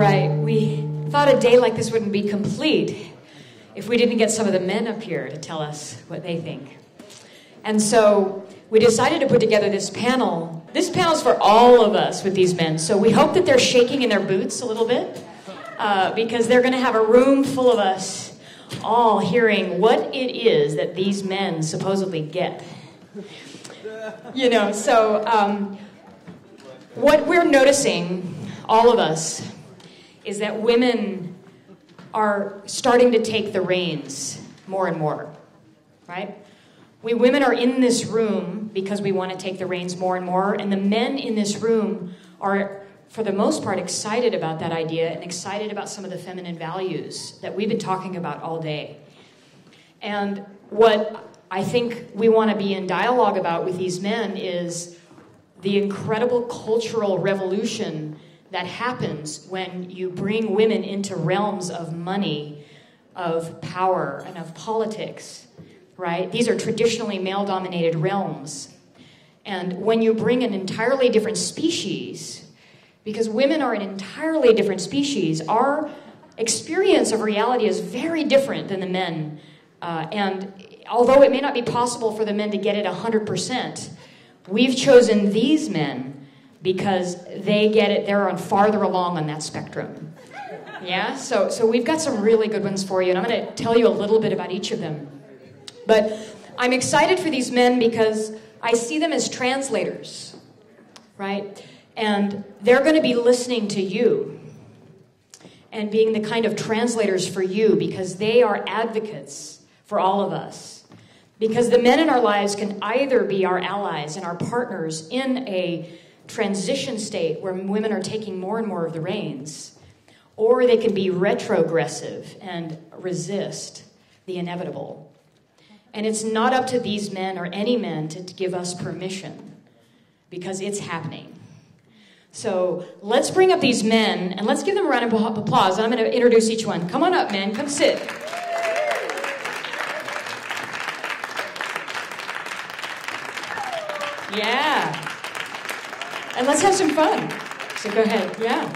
right, we thought a day like this wouldn't be complete if we didn't get some of the men up here to tell us what they think. And so we decided to put together this panel. This panel's for all of us with these men, so we hope that they're shaking in their boots a little bit, because they're going to have a room full of us all hearing what it is that these men supposedly get. You know, so what we're noticing, all of us, is that women are starting to take the reins more and more, right? We women are in this room because we want to take the reins more and more, and the men in this room are, for the most part, excited about that idea and excited about some of the feminine values that we've been talking about all day. And what I think we want to be in dialogue about with these men is the incredible cultural revolution that happens when you bring women into realms of money, of power, and of politics, right? These are traditionally male-dominated realms. And when you bring an entirely different species, because women are an entirely different species, our experience of reality is very different than the men. And although it may not be possible for the men to get it 100%, we've chosen these men because they get it, they're on farther along on that spectrum. Yeah, so we've got some really good ones for you, and I'm going to tell you a little bit about each of them. But I'm excited for these men because I see them as translators, right? And they're going to be listening to you and being the kind of translators for you because they are advocates for all of us. Because the men in our lives can either be our allies and our partners in a transition state where women are taking more and more of the reins, or they can be retrogressive and resist the inevitable. And it's not up to these men or any men to give us permission, because it's happening. So let's bring up these men, and let's give them a round of applause. I'm going to introduce each one. Come on up, men. Come sit. Yeah. And let's have some fun. So go ahead. Yeah.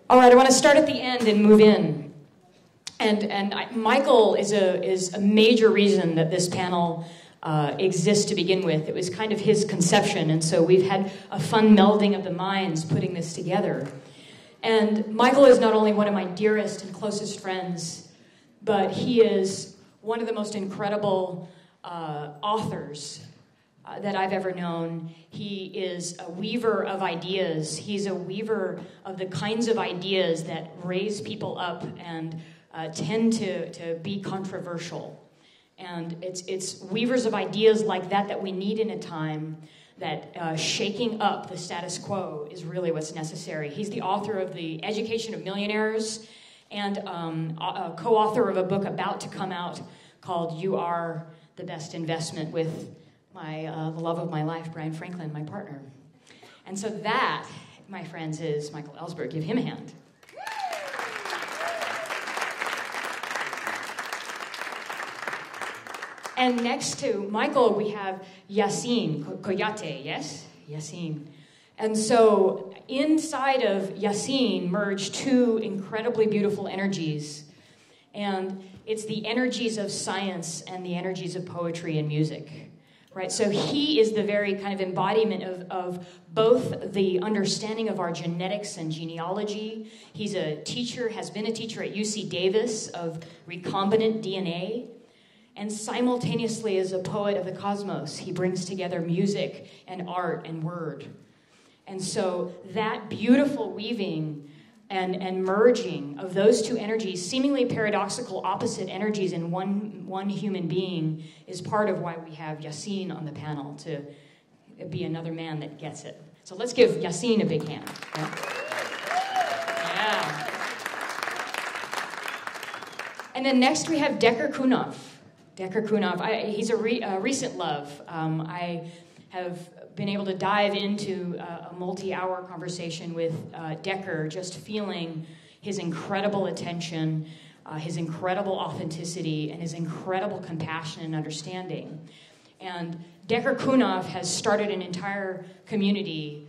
All right, I want to start at the end and move in. Michael is a major reason that this panel exists to begin with. It was kind of his conception, and so we've had a fun melding of the minds putting this together. And Michael is not only one of my dearest and closest friends, but he is one of the most incredible authors that I've ever known. He is a weaver of ideas. He's a weaver of the kinds of ideas that raise people up and tend to be controversial. And it's weavers of ideas like that we need in a time that shaking up the status quo is really what's necessary. He's the author of The Education of Millionaires and a co-author of a book about to come out called You Are the Best Investment with the love of my life, Brian Franklin, my partner. And so that, my friends, is Michael Ellsberg. Give him a hand. And next to Michael, we have Yassine Koyate, yes? Yassine. And so inside of Yassine merge two incredibly beautiful energies. And it's the energies of science and the energies of poetry and music. Right, so he is the very kind of embodiment of both the understanding of our genetics and genealogy. He's a teacher, has been a teacher at UC Davis of recombinant DNA, and simultaneously is a poet of the cosmos. He brings together music and art and word. And so that beautiful weaving and merging of those two energies, seemingly paradoxical opposite energies in one human being, is part of why we have Yassine on the panel, to be another man that gets it. So let's give Yassine a big hand. Yeah. And then next we have Decker Kunov. Decker Kunov, he's a recent love. I have been able to dive into a multi-hour conversation with Decker, just feeling his incredible attention, his incredible authenticity, and his incredible compassion and understanding. And Decker Kunov has started an entire community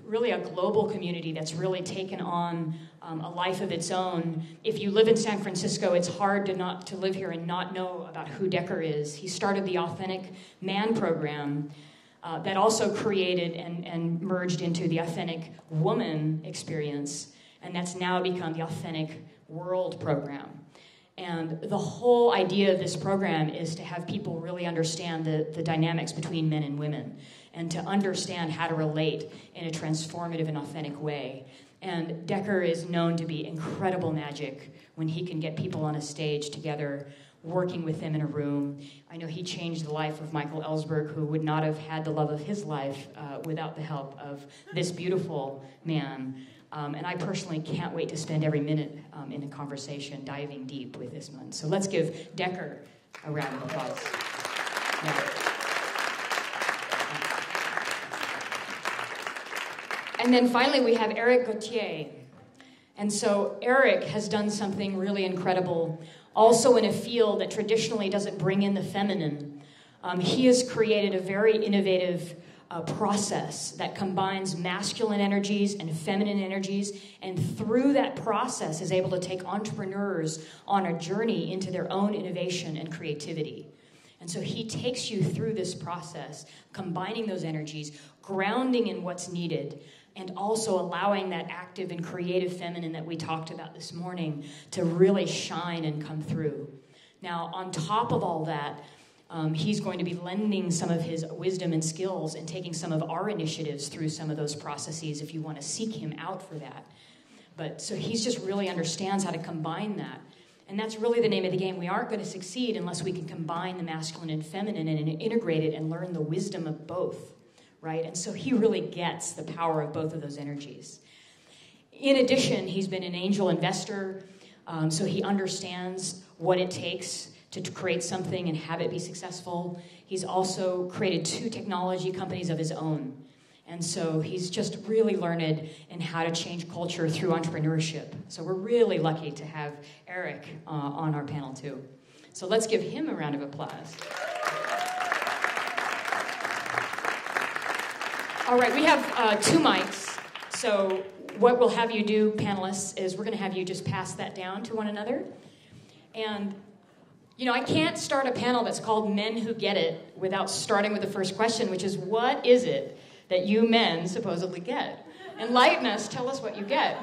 really a global community that's really taken on a life of its own. If you live in San Francisco, it's hard to live here and not know about who Decker is. He started the Authentic Man program that also created and merged into the Authentic Woman experience, and that's now become the Authentic World program. And the whole idea of this program is to have people really understand the dynamics between men and women, and to understand how to relate in a transformative and authentic way. And Decker is known to be incredible magic when he can get people on a stage together, working with them in a room. I know he changed the life of Michael Ellsberg, who would not have had the love of his life without the help of this beautiful man. And I personally can't wait to spend every minute in a conversation diving deep with this man. So let's give Decker a round of applause. Yeah. And then finally we have Eric Gauthier. And so Eric has done something really incredible, also in a field that traditionally doesn't bring in the feminine. He has created a very innovative process that combines masculine energies and feminine energies, and through that process is able to take entrepreneurs on a journey into their own innovation and creativity. And so he takes you through this process, combining those energies, grounding in what's needed, and also allowing that active and creative feminine that we talked about this morning to really shine and come through. Now, on top of all that, he's going to be lending some of his wisdom and skills and taking some of our initiatives through some of those processes if you want to seek him out for that. But so he's just really understands how to combine that. And that's really the name of the game. We aren't going to succeed unless we can combine the masculine and feminine and integrate it and learn the wisdom of both, right? And so he really gets the power of both of those energies. In addition, he's been an angel investor, so he understands what it takes to create something and have it be successful. He's also created 2 technology companies of his own. And so he's just really learned in how to change culture through entrepreneurship. So we're really lucky to have Eric on our panel too. So let's give him a round of applause. All right, we have 2 mics. So what we'll have you do, panelists, is we're going to have you just pass that down to one another. And you know, I can't start a panel that's called Men Who Get It without starting with the first question, which is, what is it that you men supposedly get? Enlighten us, tell us what you get.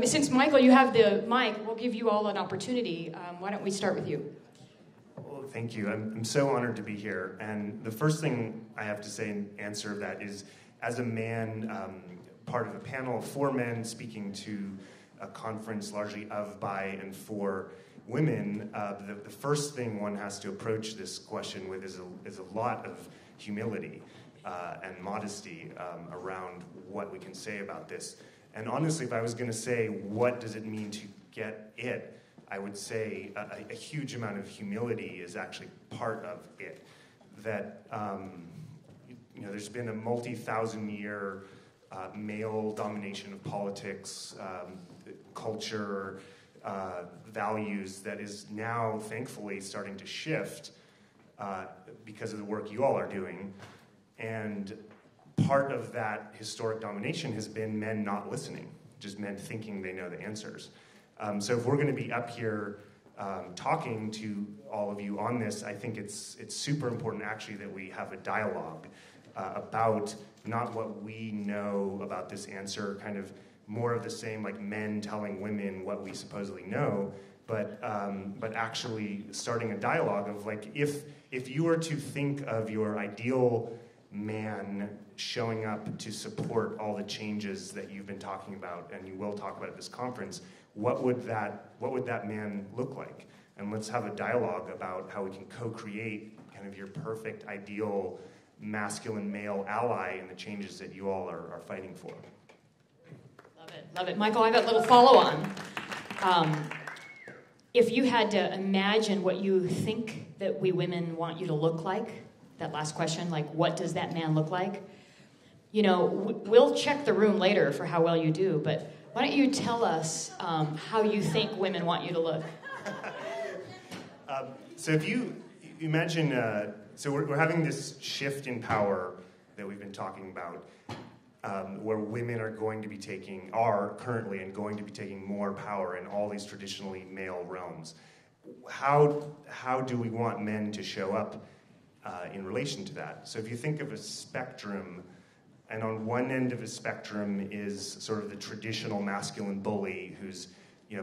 Since, Michael, you have the mic, we'll give you all an opportunity. Why don't we start with you? Well, thank you. I'm so honored to be here. And the first thing I have to say in answer to that is, as a man, part of a panel of 4 men speaking to a conference largely of, by, and for women, the first thing one has to approach this question with is a lot of humility and modesty around what we can say about this. And honestly, if I was going to say, what does it mean to get it, I would say a huge amount of humility is actually part of it. That, you know, there's been a multi-thousand-year male domination of politics, culture, values that is now, thankfully, starting to shift because of the work you all are doing. And part of that historic domination has been men not listening, just men thinking they know the answers. So if we're going to be up here talking to all of you on this, I think it's super important, actually, that we have a dialogue about not what we know about this answer, kind of more of the same, like men telling women what we supposedly know, but actually starting a dialogue of, like, if you were to think of your ideal man showing up to support all the changes that you've been talking about and you will talk about at this conference, what would that man look like? And let's have a dialogue about how we can co-create kind of your perfect ideal masculine male ally in the changes that you all are fighting for. Love it. Michael, I have a little follow-on. If you had to imagine what you think that we women want you to look like, that last question, like, what does that man look like? You know, we'll check the room later for how well you do, but why don't you tell us how you think women want you to look? So if you imagine, so we're having this shift in power that we've been talking about. where women are currently and going to be taking more power in all these traditionally male realms. How do we want men to show up in relation to that? So if you think of a spectrum, and on one end of a spectrum is sort of the traditional masculine bully who's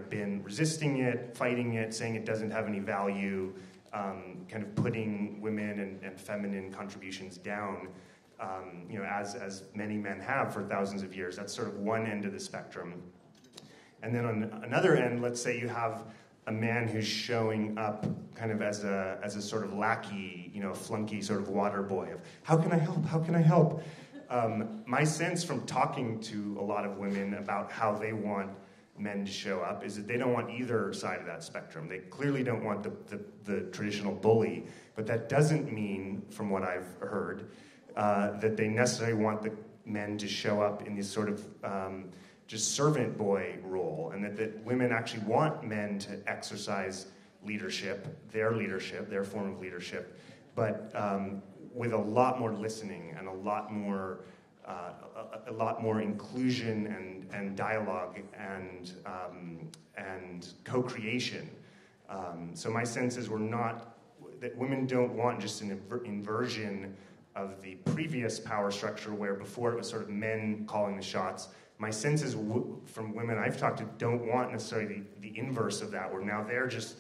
been resisting it, fighting it, saying it doesn't have any value, kind of putting women and feminine contributions down, as many men have for thousands of years. That's sort of one end of the spectrum. And then on another end, let's say you have a man who's showing up kind of as a sort of lackey, flunky sort of water boy of, how can I help? How can I help? My sense from talking to a lot of women about how they want men to show up is that they don't want either side of that spectrum. They clearly don't want the traditional bully, but that doesn't mean, from what I've heard, that they necessarily want the men to show up in this sort of just servant boy role, and that women actually want men to exercise leadership, their form of leadership, but with a lot more listening and a lot more inclusion and dialogue and co-creation. So my sense is that women don't want just an inversion of the previous power structure where before it was sort of men calling the shots. My sense is from women I've talked to don't want necessarily the inverse of that, where now they're just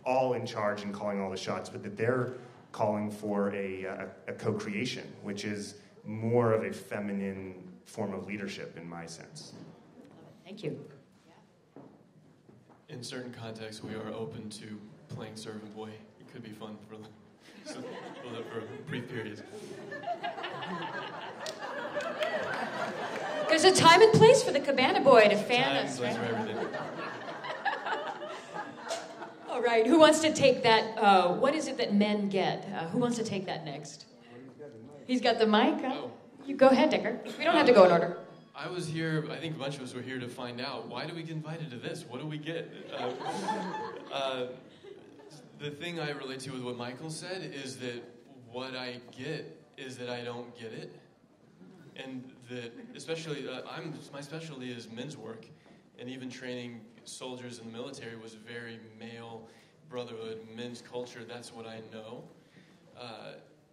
all in charge and calling all the shots, but that they're calling for a co-creation, which is more of a feminine form of leadership in my sense. Thank you. In certain contexts, we are open to playing servant boy. It could be fun for a brief period. There's a time and place for the cabana boy to fan us, right? For everything. All right, who wants to take that? What is it that men get? Who wants to take that next? He's got the mic. Huh? Oh. You go ahead, Dicker. We don't have to go in order. I was here, I think a bunch of us were here to find out, why do we get invited to this? What do we get? The thing I relate to with what Michael said is that what I get is that I don't get it. And that, especially, my specialty is men's work, and even training soldiers in the military was very male brotherhood, men's culture. That's what I know.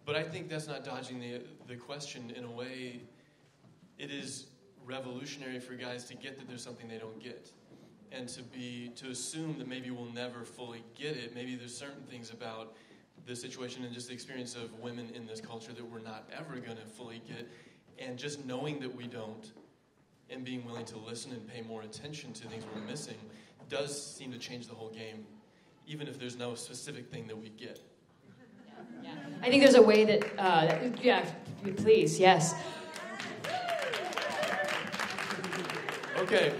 But I think that's not dodging the question. In a way, it is revolutionary for guys to get that there's something they don't get, and to assume that maybe we'll never fully get it. Maybe there's certain things about the situation and just the experience of women in this culture that we're not ever going to fully get. And just knowing that we don't, and being willing to listen and pay more attention to things we're missing, does seem to change the whole game, even if there's no specific thing that we get. Yeah. I think there's a way that, please, yes. Okay.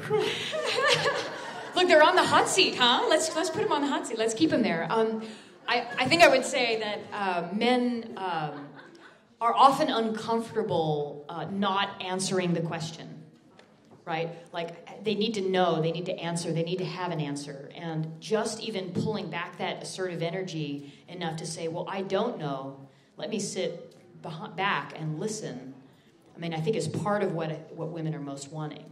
Look, they're on the hot seat, huh? Let's put them on the hot seat. Let's keep them there. I think I would say that men are often uncomfortable not answering the question, right? Like, they need to know, they need to answer, they need to have an answer. And just even pulling back that assertive energy enough to say, well, I don't know, let me sit back and listen. I mean, I think is part of what women are most wanting,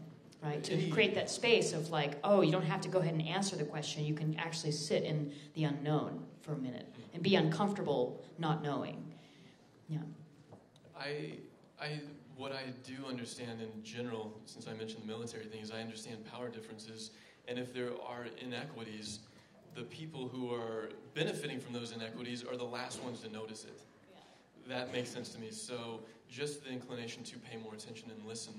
right? To create that space of like, oh, you don't have to go ahead and answer the question. You can actually sit in the unknown for a minute and be uncomfortable not knowing. Yeah. What I do understand in general, since I mentioned the military thing, is I understand power differences, and if there are inequities, the people who are benefiting from those inequities are the last ones to notice it. Yeah. That makes sense to me. So just the inclination to pay more attention and listen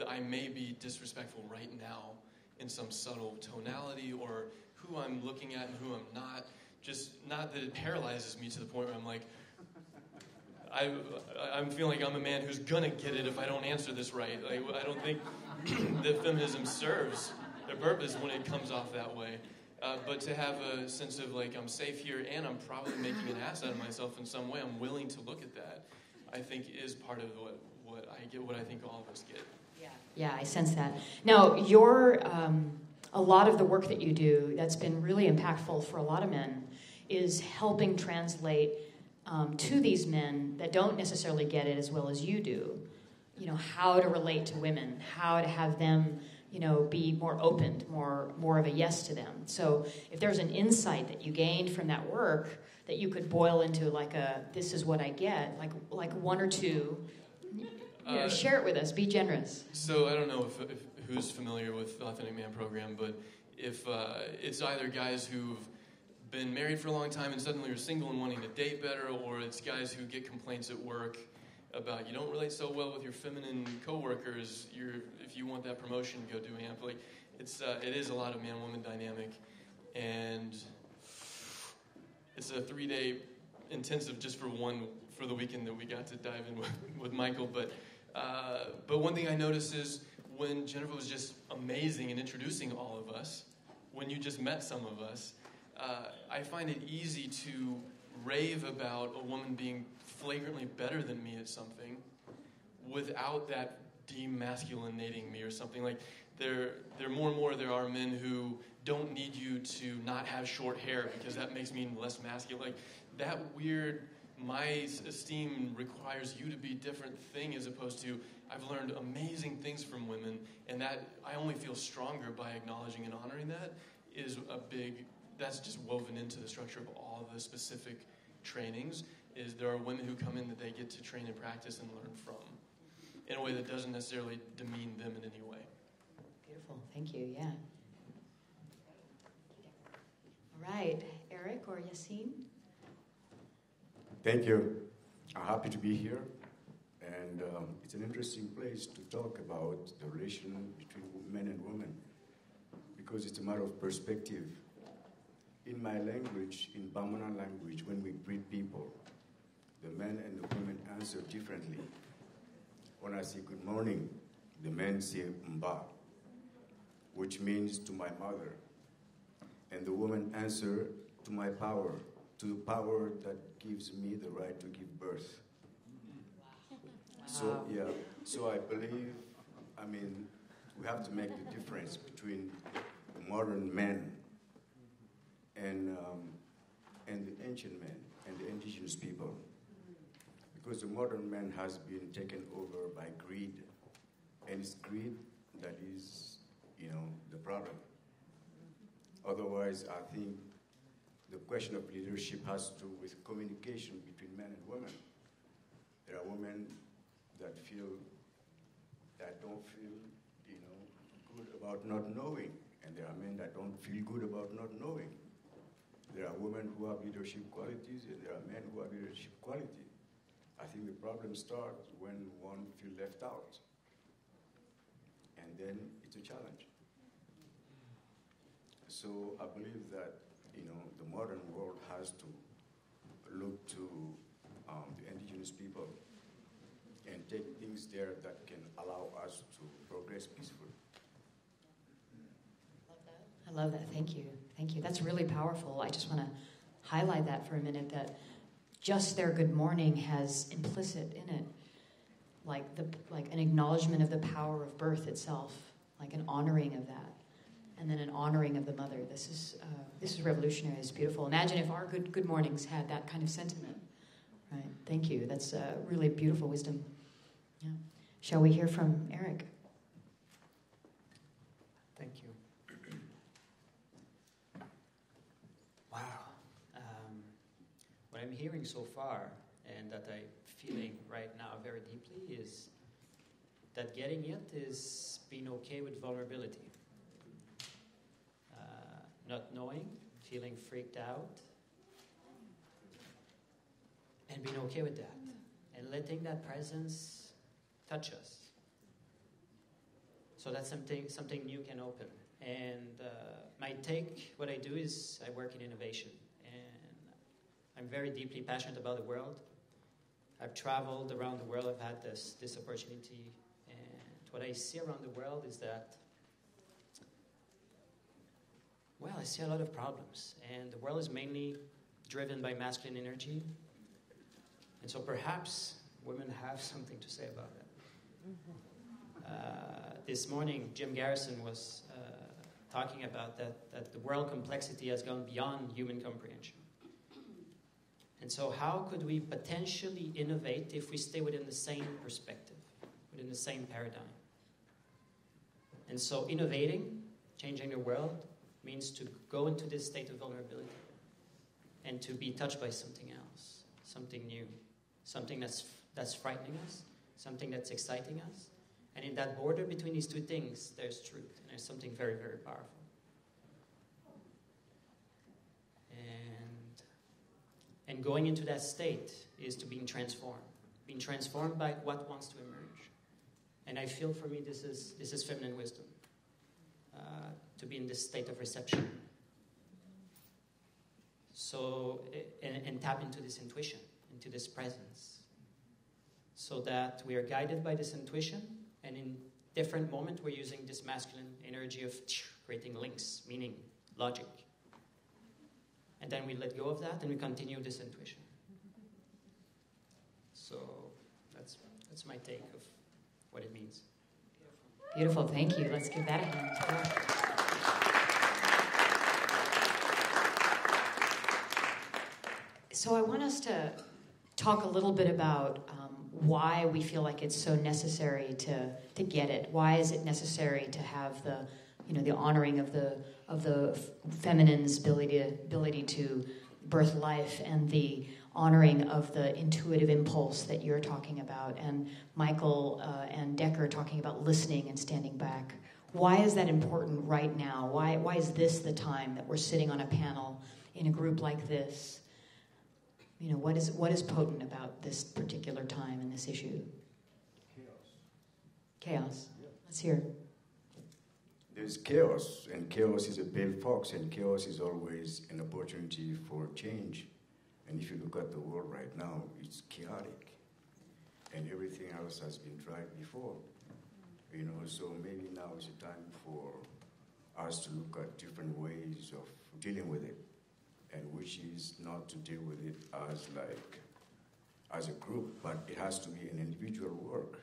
I may be disrespectful right now in some subtle tonality, or who I'm looking at and who I'm not. Just not that it paralyzes me to the point where I'm like, I'm feeling like I'm a man who's gonna get it if I don't answer this right. Like, I don't think that feminism serves their purpose when it comes off that way. But to have a sense of like, I'm safe here and I'm probably making an ass out of myself in some way, I'm willing to look at that, I think is part of what I get, what I think all of us get. Yeah, I sense that. Now, a lot of the work that you do that's been really impactful for a lot of men is helping translate to these men that don't necessarily get it as well as you do, how to relate to women, how to have them, be more open, more of a yes to them. So if there's an insight that you gained from that work that you could boil into like this is what I get, like one or two, share it with us. Be generous. So I don't know if who's familiar with the Authentic Man program, but if it's either guys who've been married for a long time and suddenly are single and wanting to date better, or it's guys who get complaints at work about you don't relate so well with your feminine coworkers. If you want that promotion, go do AMP. Like it is a lot of man-woman dynamic, and it's a 3-day intensive just for the weekend that we got to dive in with Michael. But one thing I noticed is when Jennifer was just amazing in introducing all of us, when you just met some of us, I find it easy to rave about a woman being flagrantly better than me at something without that demasculinating me or something. Like there more and more there are men who don't need you to not have short hair because that makes me less masculine. Like that weird, my esteem requires you to be different thing, as opposed to I've learned amazing things from women, and that I only feel stronger by acknowledging and honoring that is that's just woven into the structure of all the specific trainings. Is there are women who come in that they get to train and practice and learn from in a way that doesn't necessarily demean them in any way. Beautiful. Thank you. Yeah. All right. Eric or Yassine? Thank you. I'm happy to be here. And it's an interesting place to talk about the relation between men and women, because it's a matter of perspective. In my language, in Bamana language, when we greet people, the men and the women answer differently. When I say good morning, the men say mba, which means to my mother. And the women answer to my power, to the power that gives me the right to give birth. So, so I believe, we have to make the difference between the modern men and the ancient men and the indigenous people. Because the modern man has been taken over by greed, and it's greed that is, the problem. Otherwise, I think the question of leadership has to do with communication between men and women. There are women that don't feel, good about not knowing, and there are men that don't feel good about not knowing. There are women who have leadership qualities, and there are men who have leadership quality. I think the problem starts when one feels left out, and then it's a challenge. So I believe that, the modern world has to look to the indigenous people and take things there that can allow us to progress peacefully. I love that. Thank you. Thank you. That's really powerful. I just want to highlight that for a minute, that just their good morning has implicit in it like an acknowledgement of the power of birth itself, like an honoring of that, and then an honoring of the mother. This is revolutionary. It's beautiful. Imagine if our good mornings had that kind of sentiment. Right. Thank you. That's really beautiful wisdom. Yeah. Shall we hear from Eric? Thank you. Wow. What I'm hearing so far, and that I'm feeling right now very deeply, is that getting it is being okay with vulnerability. Not knowing, feeling freaked out, and being okay with that. And letting that presence touch us. So that something new can open. And what I do is I work in innovation. And I'm very deeply passionate about the world. I've traveled around the world. I've had this opportunity. And what I see around the world is that, I see a lot of problems. And the world is mainly driven by masculine energy. And so perhaps women have something to say about it. This morning, Jim Garrison was talking about that the world complexity has gone beyond human comprehension. And so how could we potentially innovate if we stay within the same perspective, within in the same paradigm. And so innovating, changing the world, means to go into this state of vulnerability and to be touched by something else, something new, something that's frightening us, something that's exciting us. And in that border between these two things, there's truth, and there's something very, very powerful. And going into that state is to being transformed by what wants to emerge. And I feel for me this is feminine wisdom, to be in this state of reception. So, and tap into this intuition, into this presence, so that we are guided by this intuition, and in different moments we're using this masculine energy of creating links, meaning, logic. And then we let go of that and we continue this intuition. So that's my take of what it means. Beautiful, thank you. Let's give that a hand. So I want us to talk a little bit about why we feel like it's so necessary to get it. Why is it necessary to have the honoring of the feminine's ability to birth life, and the honoring of the intuitive impulse that you're talking about, and Michael and Decker talking about listening and standing back. Why is that important right now? Why is this the time that we're sitting on a panel in a group like this? What is potent about this particular time and this issue? Chaos. Yeah. Let's hear it. There's chaos, and chaos is a pale fox, and chaos is always an opportunity for change. And if you look at the world right now, it's chaotic, and everything else has been tried before. So maybe now is the time for us to look at different ways of dealing with it, and which is not to deal with it as a group, but it has to be an individual work.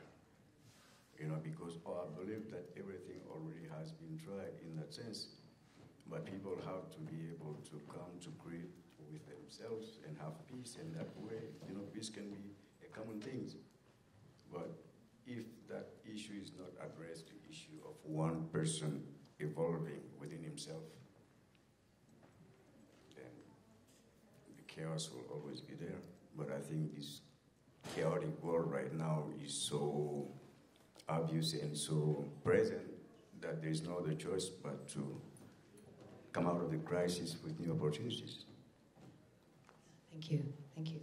Because I believe that everything already has been tried in that sense. But people have to be able to come to grief with themselves and have peace in that way. Peace can be a common thing. But if that issue is not addressed, the issue of one person evolving within himself, then the chaos will always be there. But I think this chaotic world right now is so obvious and so present that there is no other choice but to come out of the crisis with new opportunities. Thank you. Thank you.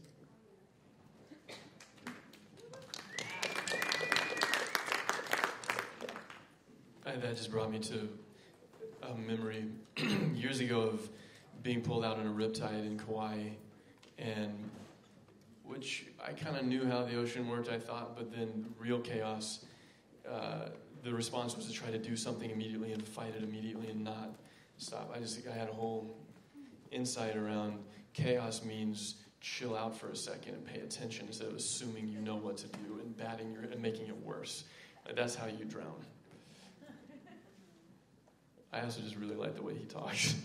That just brought me to a memory years ago of being pulled out on a riptide in Kauai, and which I kind of knew how the ocean worked, I thought, but then real chaos. The response was to try to do something immediately and fight it immediately and not stop. I had a whole insight around chaos means chill out for a second and pay attention instead of assuming you know what to do and making it worse. That's how you drown. I also just really like the way he talks.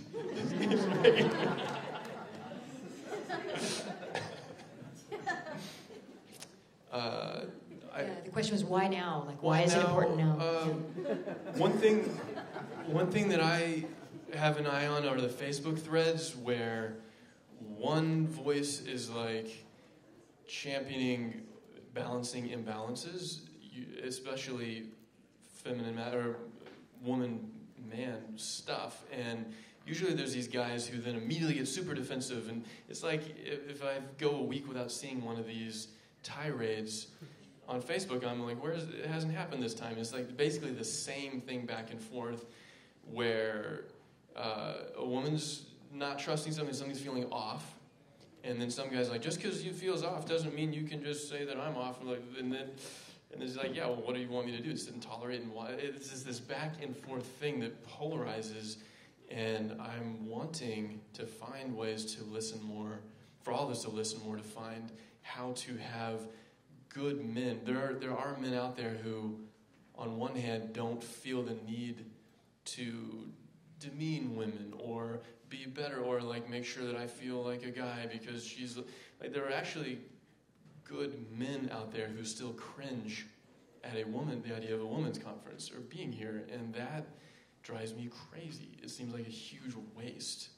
The question was why now? Why is it important now? One thing that I have an eye on are the Facebook threads where one voice is championing balancing imbalances, especially feminine or woman-man stuff, and usually there's these guys who then immediately get super defensive, and it's like if I go a week without seeing one of these tirades on Facebook, I'm like, it hasn't happened this time. It's basically the same thing back and forth where a woman's not trusting something's feeling off, and then some guy's like, just because you feels off doesn't mean you can just say that I'm off, and it's like, yeah, well, what do you want me to do? Sit and tolerate? And why? It's just this back and forth thing that polarizes, and I'm wanting to find ways to listen more, for all of us to listen more, to find how to have good men. There are men out there who, on one hand, don't feel the need to demean women or be better or make sure that I feel like a guy because she's there are actually good men out there who still cringe at the idea of a women's conference or being here, and that drives me crazy. It seems like a huge waste.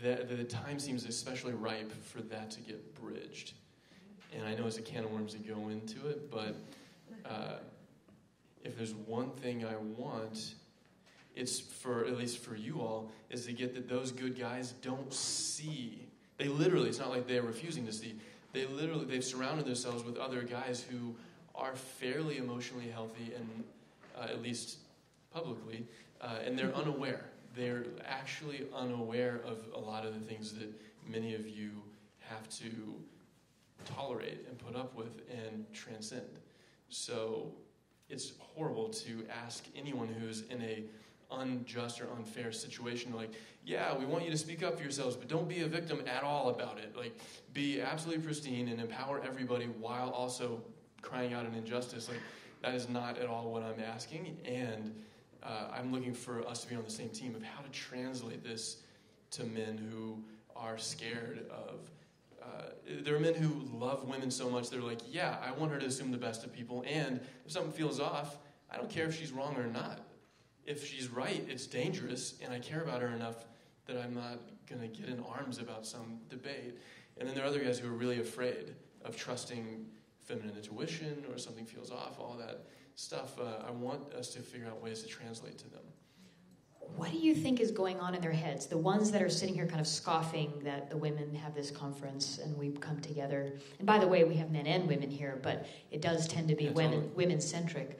The time seems especially ripe for that to get bridged. And I know it's a can of worms to go into it, but if there's one thing I want, it's for, at least for you all, is to get that those good guys don't see. They literally, it's not like they're refusing to see. They've surrounded themselves with other guys who are fairly emotionally healthy, and at least publicly, and they're unaware. They're actually unaware of a lot of the things that many of you have to tolerate and put up with and transcend. So it's horrible to ask anyone who's in a unjust or unfair situation, like, yeah, we want you to speak up for yourselves, but don't be a victim at all about it. Like, be absolutely pristine and empower everybody while also crying out an injustice. Like, that is not at all what I'm asking, and I'm looking for us to be on the same team of how to translate this to men who are scared of. There are men who love women so much, they're like, yeah, I want her to assume the best of people, and if something feels off, I don't care if she's wrong or not. If she's right, it's dangerous, and I care about her enough that I'm not going to get in arms about some debate. And then there are other guys who are really afraid of trusting feminine intuition, or something feels off, all that stuff. I want us to figure out ways to translate to them. What do you think is going on in their heads? The ones that are sitting here kind of scoffing that the women have this conference and we've come together. And by the way, we have men and women here, but it does tend to be women-centric.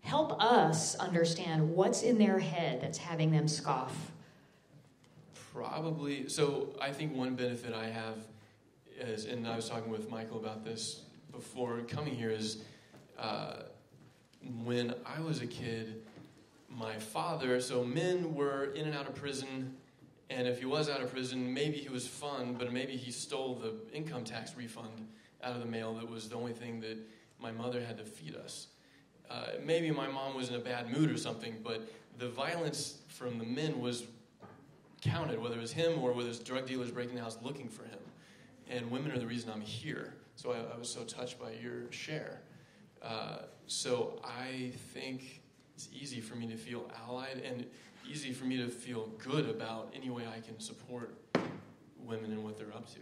Help us understand what's in their head that's having them scoff. Probably. So I think one benefit I have is, and I was talking with Michael about this before coming here, is when I was a kid, my father, so men were in and out of prison, and if he was out of prison, maybe he was fun, but maybe he stole the income tax refund out of the mail that was the only thing that my mother had to feed us. Maybe my mom was in a bad mood or something, but the violence from the men was counted, whether it was him or whether it was drug dealers breaking the house looking for him. And women are the reason I'm here. So I was so touched by your share. So I think it's easy for me to feel allied and easy for me to feel good about any way I can support women and what they're up to.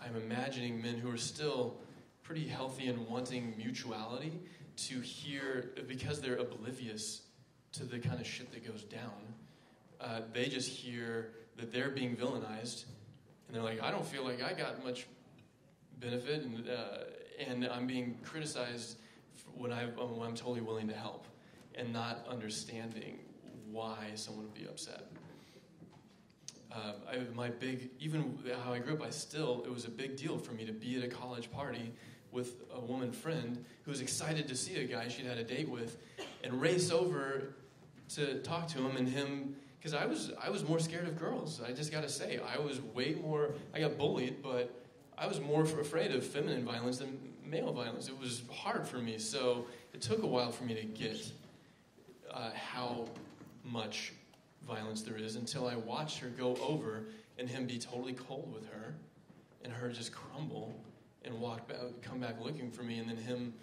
I'm imagining men who are still pretty healthy and wanting mutuality to hear, because they're oblivious to the kind of shit that goes down, they just hear that they're being villainized, and they're like, I don't feel like I got much benefit, and I'm being criticized when I'm totally willing to help, and not understanding why someone would be upset. Even how I grew up, it was a big deal for me to be at a college party with a woman friend who was excited to see a guy she'd had a date with, and race over to talk to him, and him, because I was more scared of girls. I just got to say, I got bullied, but I was more afraid of feminine violence than male violence. It was hard for me, so it took a while for me to get how much violence there is, until I watched her go over and him be totally cold with her, and her just crumble and come back looking for me, and then him,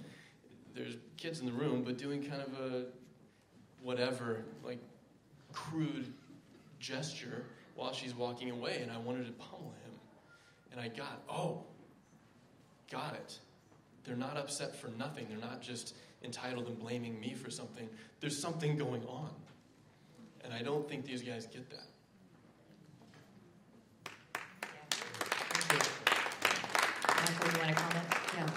there's kids in the room, but doing kind of a whatever, like, crude gesture while she's walking away, and I wanted to pummel him. And I got it. They're not upset for nothing. They're not just entitled and blaming me for something. There's something going on. And I don't think these guys get that. Michael, you want to comment? Yeah.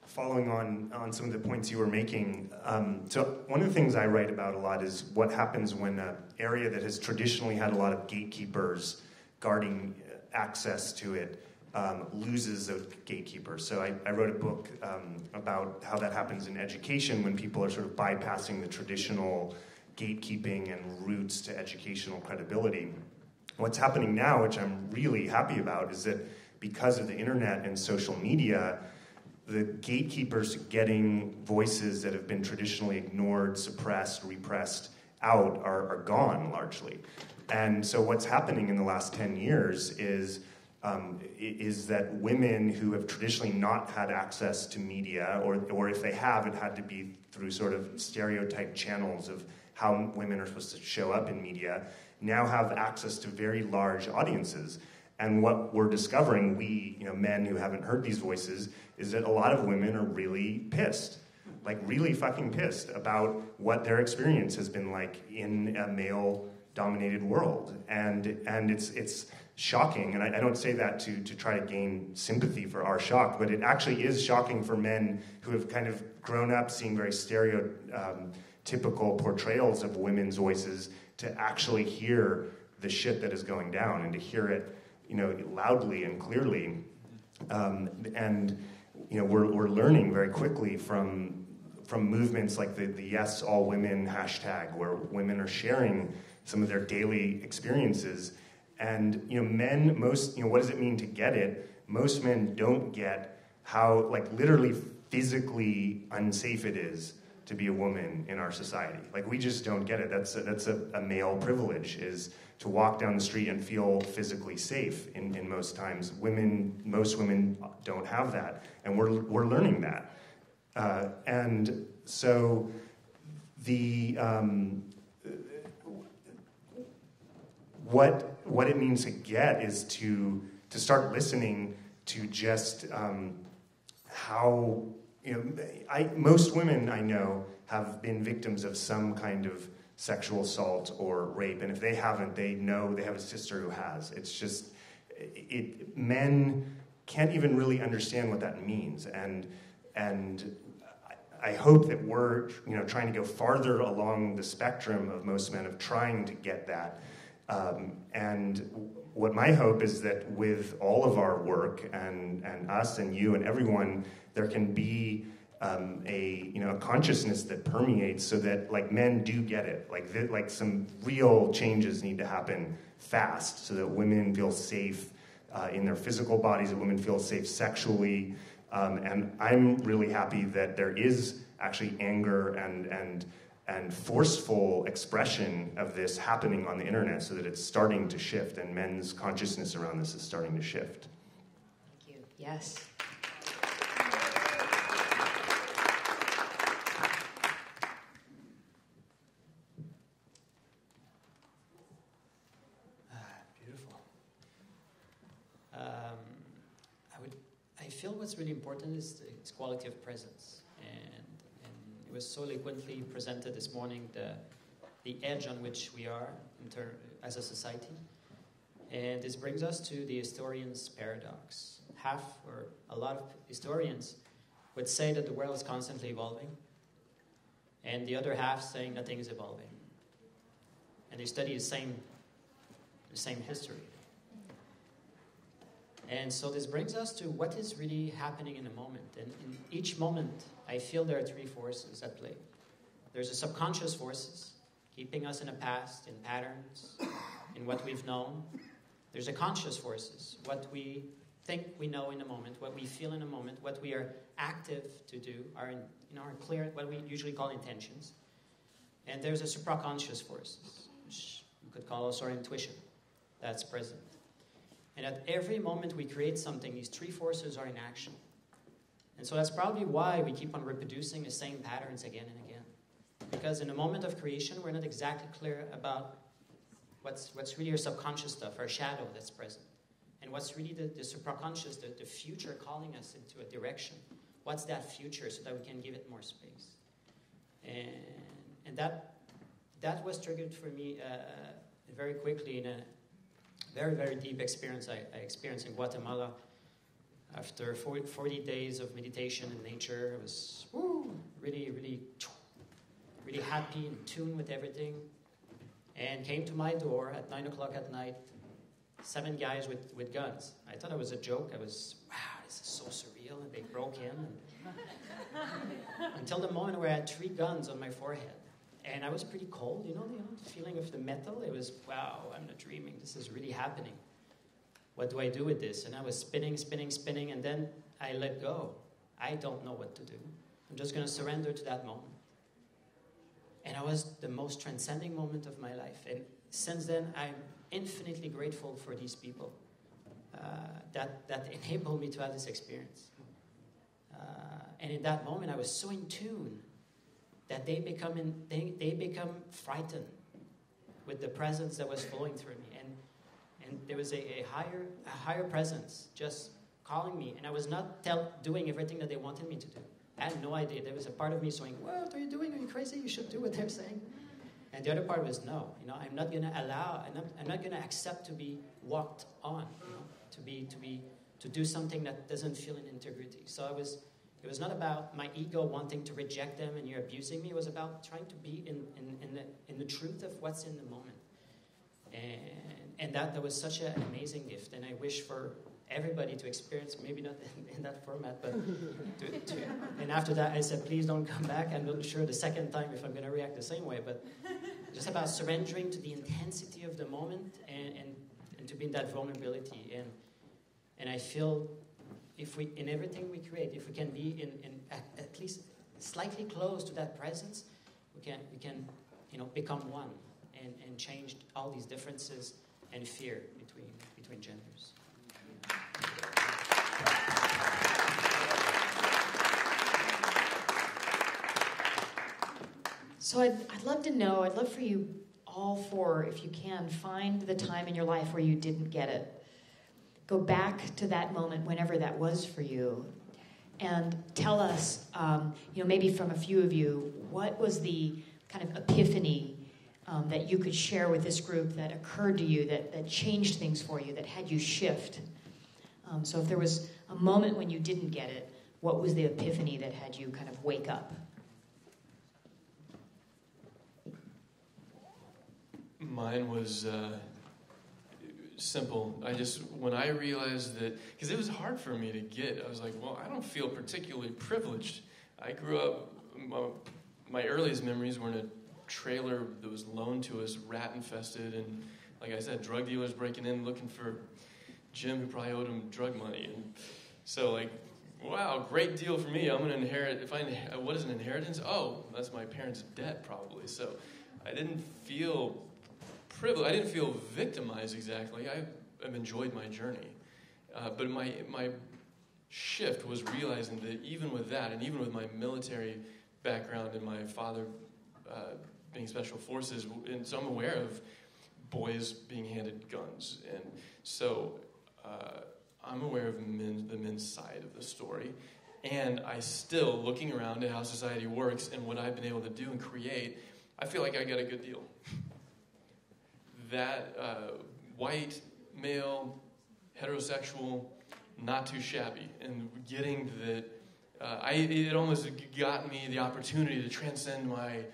Following on some of the points you were making, so one of the things I write about a lot is what happens when an area that has traditionally had a lot of gatekeepers guarding access to it loses those gatekeepers. So I wrote a book about how that happens in education when people are sort of bypassing the traditional gatekeeping and routes to educational credibility. What's happening now, which I'm really happy about, is that because of the internet and social media, the gatekeepers getting voices that have been traditionally ignored, suppressed, repressed out are gone largely. And so what's happening in the last 10 years is is that women who have traditionally not had access to media, or if they have, it had to be through sort of stereotyped channels of how women are supposed to show up in media, now have access to very large audiences. And what we're discovering, we, men who haven't heard these voices, is that a lot of women are really pissed. Like really fucking pissed about what their experience has been like in a male-dominated world. And it's shocking, and I don't say that to try to gain sympathy for our shock, but it actually is shocking for men who have kind of grown up seeing very stereotypical portrayals of women's voices to actually hear the shit that is going down and to hear it, loudly and clearly. We're learning very quickly from movements like the Yes All Women hashtag, where women are sharing some of their daily experiences. And men, what does it mean to get it? Most men don't get how, literally physically unsafe it is to be a woman in our society. We just don't get it. That's a male privilege, is to walk down the street and feel physically safe in most times. Most women don't have that, and we're learning that. And so what it means to get is to start listening to just how most women I know have been victims of some kind of sexual assault or rape, and if they haven't, they know they have a sister who has. It's just men can't even really understand what that means, and I hope that we're trying to go farther along the spectrum of most men of trying to get that. And what my hope is that with all of our work and us and you and everyone, there can be a consciousness that permeates so that men do get it. Some real changes need to happen fast so that women feel safe in their physical bodies, that women feel safe sexually. And I'm really happy that there is actually anger and forceful expression of this happening on the internet, so that it's starting to shift, and men's consciousness around this is starting to shift. Thank you. Yes. Beautiful. I feel what's really important is its quality of presence, and it was so eloquently presented this morning, the edge on which we are as a society. And this brings us to the historian's paradox. Half, or a lot of historians, would say that the world is constantly evolving, and the other half saying nothing is evolving. And they study the same history. And so this brings us to what is really happening in the moment. And in each moment, I feel there are three forces at play. There's the subconscious forces, keeping us in the past, in patterns, in what we've known. There's the conscious forces, what we think we know in a moment, what we feel in a moment, what we are active to do, our clear, what we usually call intentions. And there's the supraconscious forces, which you could call also our intuition, that's present. And at every moment we create something, these three forces are in action. And so that's probably why we keep on reproducing the same patterns again and again. Because in the moment of creation, we're not exactly clear about what's really our subconscious stuff, our shadow that's present. And what's really the supraconscious, the future calling us into a direction. What's that future so that we can give it more space? And that was triggered for me very quickly in a very, very deep experience I experienced in Guatemala. After 40 days of meditation in nature, I was really, really, really happy, in tune with everything. And came to my door at 9 o'clock at night, 7 guys with guns. I thought it was a joke. I was, wow, this is so surreal. And they broke in. Until the moment where I had 3 guns on my forehead. And I was pretty cold, the feeling of the metal. It was, wow, I'm not dreaming. This is really happening. What do I do with this? And I was spinning, and then I let go. I don't know what to do. I'm just going to surrender to that moment. And it was the most transcending moment of my life. And since then, I'm infinitely grateful for these people. that enabled me to have this experience. And in that moment, I was so in tune that they become frightened with the presence that was flowing through me, and there was a higher presence just calling me, and I was not doing everything that they wanted me to do. I had no idea. There was a part of me saying, "What are you doing? Are you crazy? You should do what they're saying." And the other part was, no, I'm not going to allow, I'm not going to accept to be walked on, to do something that doesn't feel in integrity. So it was not about my ego wanting to reject them and you're abusing me. It was about trying to be in the truth of what's in the moment. And that was such an amazing gift. And I wish for everybody to experience, maybe not in that format, but and after that I said, please don't come back. I'm not sure the second time if I'm going to react the same way, but just about surrendering to the intensity of the moment and to be in that vulnerability. And I feel if we, in everything we create, if we can be in at least slightly close to that presence, we can become one and change all these differences and fear between genders. So I'd love to know, I'd love for you all four, if you can, find the time in your life where you didn't get it. Go back to that moment, whenever that was for you, and tell us, maybe from a few of you, what was the kind of epiphany that you could share with this group that occurred to you, that changed things for you, that had you shift. So if there was a moment when you didn't get it, what was the epiphany that had you kind of wake up? Mine was simple. When I realized that, because it was hard for me to get, I was like, well, I don't feel particularly privileged. I grew up, my earliest memories were in a trailer that was loaned to us, rat infested, and like I said, drug dealers breaking in looking for Jim, who probably owed him drug money. And so, like, wow, great deal for me. I'm going to inherit, what is an inheritance? Oh, that's my parents' debt, probably. So I didn't feel privileged. I didn't feel victimized exactly. I've enjoyed my journey. But my shift was realizing that even with that, and even with my military background and my father being special forces, and so I'm aware of boys being handed guns. And so I'm aware of the men's side of the story. And I still, looking around at how society works and what I've been able to do and create, I feel like I got a good deal. That white, male, heterosexual, not too shabby. And getting that, it almost got me the opportunity to transcend my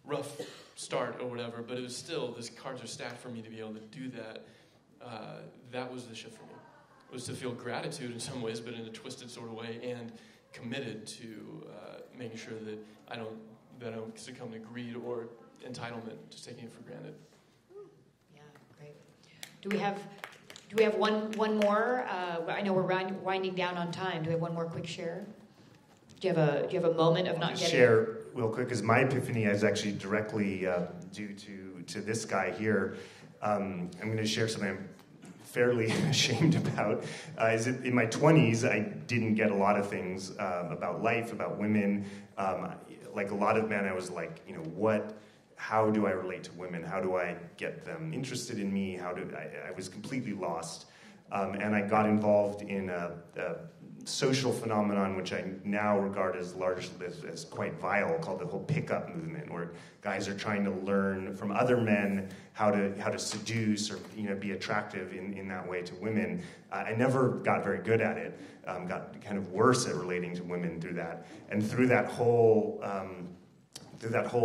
rough start or whatever, but it was still, these cards are stacked for me to be able to do that. That was the shift for me. It was to feel gratitude in some ways, but in a twisted sort of way, and committed to making sure that I don't succumb to greed or entitlement, just taking it for granted. Yeah, great. Do we have one more? I know we're winding down on time. Do we have one more quick share? Do you have a moment of not getting? Share real quick, because my epiphany is actually directly due to this guy here. I'm going to share something I'm fairly ashamed about. In my 20s, I didn't get a lot of things about life, about women. Like a lot of men, I was like, how do I relate to women? How do I get them interested in me? I was completely lost. And I got involved in a social phenomenon which I now regard as quite vile, called the whole pickup movement, where guys are trying to learn from other men how to seduce or be attractive in that way to women. I never got very good at it. Got kind of worse at relating to women through that, and through that whole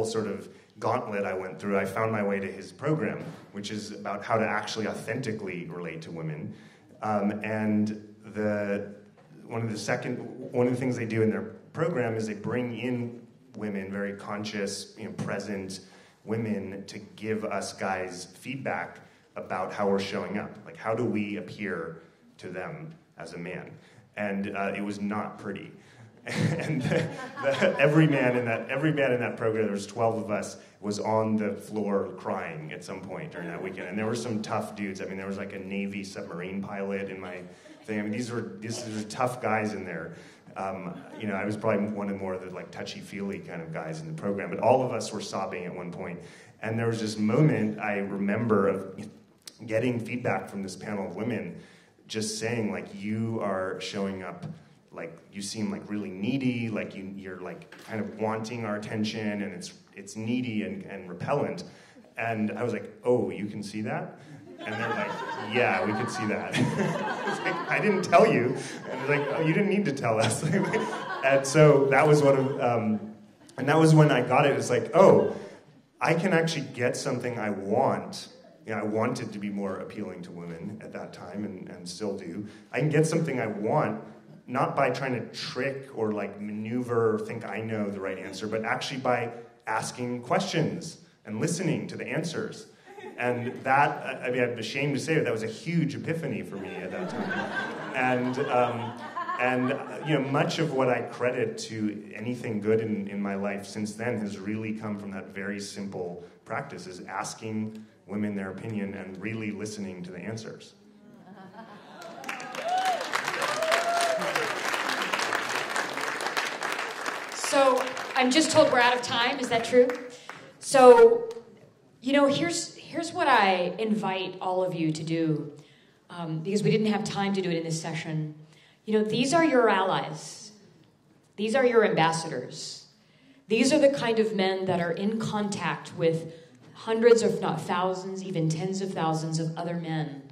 sort of gauntlet I went through, I found my way to his program, which is about how to actually authentically relate to women. One of the things they do in their program is they bring in women, very conscious, present women, to give us guys feedback about how we're showing up. Like, how do we appear to them as a man? And it was not pretty. And every man in that program, there was 12 of us, was on the floor crying at some point during that weekend. And there were some tough dudes. I mean, there was like a Navy submarine pilot in my thing. I mean, these were tough guys in there. I was probably one of more of the like touchy-feely kind of guys in the program, but all of us were sobbing at one point. And there was this moment I remember of getting feedback from this panel of women just saying, like, you are showing up, like, you seem like really needy, like you're like kind of wanting our attention, and it's needy and repellent. And I was like, oh, you can see that? And they're like, yeah, we could see that. It's like, I didn't tell you. And it's like, oh, you didn't need to tell us. And so that was and that was when I got it. It's like, oh, I can actually get something I want. I wanted to be more appealing to women at that time, and still do. I can get something I want, not by trying to trick or like maneuver or think I know the right answer, but actually by asking questions and listening to the answers. And that, I mean, I'm ashamed to say that was a huge epiphany for me at that time. And much of what I credit to anything good in my life since then has really come from that very simple practice, is asking women their opinion and really listening to the answers. So I'm just told we're out of time. Is that true? So, here's what I invite all of you to do, because we didn't have time to do it in this session. These are your allies. These are your ambassadors. These are the kind of men that are in contact with hundreds, if not thousands, even tens of thousands of other men,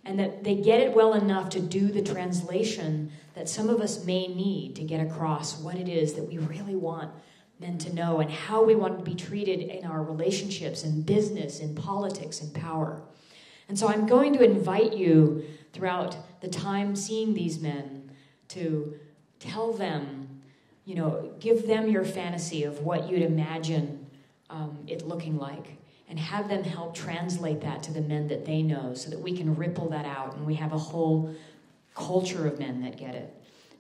and that they get it well enough to do the translation that some of us may need to get across what it is that we really want men to know and how we want to be treated in our relationships, in business, in politics, in power. And so I'm going to invite you throughout the time seeing these men to tell them, give them your fantasy of what you'd imagine it looking like, and have them help translate that to the men that they know so that we can ripple that out and we have a whole culture of men that get it.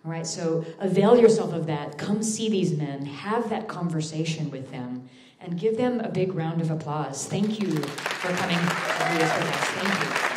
All right, so avail yourself of that. Come see these men, have that conversation with them, and give them a big round of applause. Thank you for coming to do this with us. Thank you.